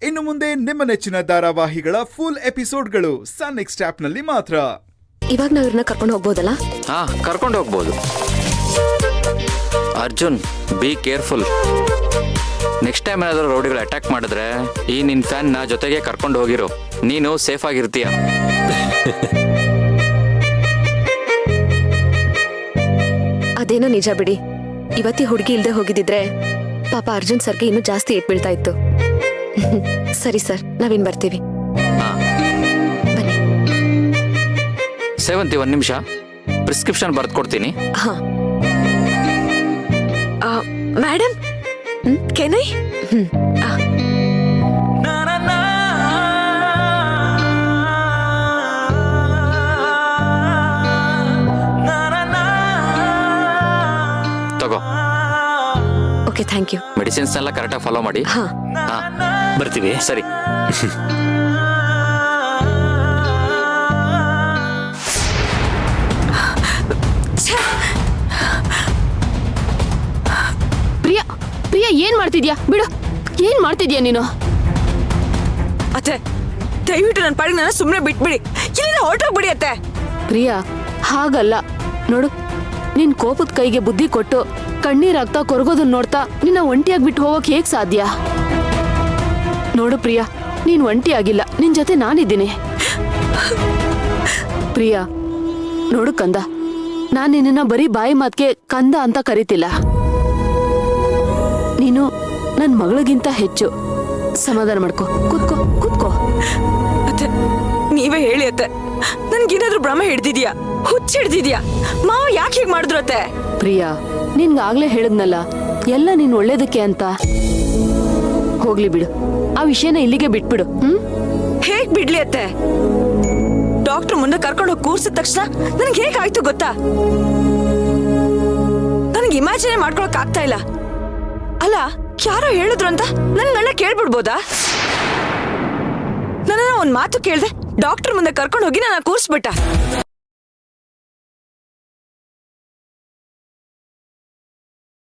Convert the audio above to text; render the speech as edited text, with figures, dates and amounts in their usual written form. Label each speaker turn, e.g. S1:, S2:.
S1: ಇನ್ನು ಮುಂದೆ ನಿಮ್ಮ ನೆಚ್ಚಿನ ಧಾರಾವಾಹಿಗಳ ಫುಲ್ ಎಪಿಸೋಡ್ಗಳು ಸನ್ ನೆಕ್ಸ್ಟ್ ಆಪ್ ನಲ್ಲಿ ಮಾತ್ರ.
S2: ಇವಾಗ ನಾವು ಇವ್ರನ್ನ ಕರ್ಕೊಂಡು ಹೋಗ್ಬೋದಲ್ಲ?
S3: ಹಾ, ಕರ್ಕೊಂಡು ಹೋಗ್ಬೋದು. Arjun, be careful. Next time ಏನಾದರೂ ರೌಡಿಗಳು ಅಟ್ಯಾಕ್ ಮಾಡಿದ್ರೆ ಈ ನಿನ್ ಫ್ಯಾನ್ ನ ಜೊತೆಗೆ ಕರ್ಕೊಂಡು ಹೋಗಿರು. ನೀನು ಸೇಫ್ ಆಗಿರ್ತೀಯ.
S2: ಅದೇನೋ ನಿಜ ಬಿಡಿ. ಇವತ್ತಿ ಹುಡುಗಿ ಇಲ್ದೆ ಹೋಗಿದ್ದಿದ್ರೆ ಪಾಪ ಅರ್ಜುನ್ ಸರ್ಗೆ ಇನ್ನೂ ಜಾಸ್ತಿ ಏಟ್ ಬೀಳ್ತಾ ಇತ್ತು. ಸರಿ ಸರ್, ನಾವಿನ್ ಬರ್ತೀವಿ. ಬನ್ನಿ.
S3: ಸೇವಂತಿ, 1 ನಿಮಿಷ ಪ್ರಿಸ್ಕ್ರಿಪ್ಷನ್ ಬರ್ದು ಕೊಡ್ತೀನಿ.
S2: ಹಾ ಮೇಡಮ್, ಕೆನೈ?
S3: ತಗೋ.
S2: Okay, thank you.
S3: ಮೆಡಿಸಿನ್ಸ್ ಎಲ್ಲ ಕರೆಕ್ಟಾಗಿ ಫಾಲೋ ಮಾಡಿ.
S2: ಹಾ,
S3: ಬರ್ತೀವಿ. ಸರಿ.
S4: ಪ್ರಿಯಾ, ಪ್ರಿಯಾ, ಏನ್ ಮಾಡ್ತಿದ್ಯಾ? ಬಿಡು, ಏನ್ ಮಾಡ್ತಿದ್ಯಾ ನೀನು?
S5: ಅತ್ತೆ, ದಯವಿಟ್ಟು ನನ್ನ ಪಾಡಿಗೆ ನನ್ನ ಸುಮ್ಮನೆ ಬಿಟ್ಬಿಡಿ. ಇಲ್ಲಿಂದ ಹೊರಟೋಗ್ಬಿಡಿ ಅತ್ತೆ.
S4: ಪ್ರಿಯಾ, ಹಾಗಲ್ಲ ನೋಡು. ನಿನ್ ಕೋಪದ ಕೈಗೆ ಬುದ್ಧಿ ಕೊಟ್ಟು ಕಣ್ಣೀರಾಗ್ತಾ ಕೊರಗೋದನ್ನ ನೋಡ್ತಾ ನಿನ್ನ ಒಂಟಿಯಾಗಿ ಬಿಟ್ಟು ಹೋಗಕ್ ಹೇಗ್ ಸಾಧ್ಯ? ನೋಡು ಪ್ರಿಯಾ, ನೀನ್ ಒಂಟಿಯಾಗಿಲ್ಲ, ನಿನ್ ಜೊತೆ ನಾನಿದ್ದೀನಿ. ಪ್ರಿಯಾ ನೋಡು ಕಂದ, ನಾನ್ ನಿನ್ನ ಬರೀ ಬಾಯಿ ಮಾತ್ಗೆ ಕಂದ ಅಂತ ಕರಿತಿಲ್ಲ. ನೀನು ನನ್ ಮಗಳಿಗಿಂತ ಹೆಚ್ಚು. ಸಮಾಧಾನ ಮಾಡ್ಕೋ, ಕೂತ್ಕೋ ಕೂತ್ಕೋ.
S5: ಅತ್ತೆ, ನೀವೇ ಹೇಳಿ ಅತ್ತೆ, ನನ್ಗೇನಾದ್ರೂ ಭ್ರಮ ಹಿಡ್ದಿದ್ಯಾ? ಹುಚ್ಚ ಹಿಡ್ದಿದ್ಯಾ? ಮಾವ ಯಾಕೆ ಹೀಗೆ ಮಾಡಿದ್ರು ಅತ್ತೆ?
S4: ಪ್ರಿಯಾ, ನಿನ್ಗಾಗ್ಲೇ ಹೇಳಿದ್ನಲ್ಲ, ಎಲ್ಲ ನೀನ್ ಒಳ್ಳೇದಕ್ಕೆ ಅಂತ. ಹೋಗ್ಲಿ ಬಿಡು, ಆ ವಿಷಯನ ಇಲ್ಲಿಗೆ ಬಿಟ್ಬಿಡು.
S5: ಹೇಗ್ ಬಿಡ್ಲಿ ಅತ್ತೆ? ಡಾಕ್ಟರ್ ಮುಂದೆ ಕರ್ಕೊಂಡು ಹೋಗಿ ಕೂರ್ಸಿದ ತಕ್ಷಣ ನನ್ಗೆ ಹೇಗಾಯ್ತು ಗೊತ್ತಾ? ನನ್ಗೆ ಇಮ್ಯಾಜಿನೇ ಮಾಡ್ಕೊಳಕ್ ಆಗ್ತಾ ಇಲ್ಲ. ಅಲ್ಲ, ಯಾರೋ ಹೇಳಿದ್ರು ಅಂತ ನನ್ನ ಕೇಳ್ಬಿಡ್ಬೋದಾ? ನನ್ನ ಒಂದ್ ಮಾತು ಕೇಳ್ದೆ ಡಾಕ್ಟರ್ ಮುಂದೆ ಕರ್ಕೊಂಡು ಹೋಗಿ ನನ್ನ ಕೂರ್ಸ್ಬಿಟ್ಟ.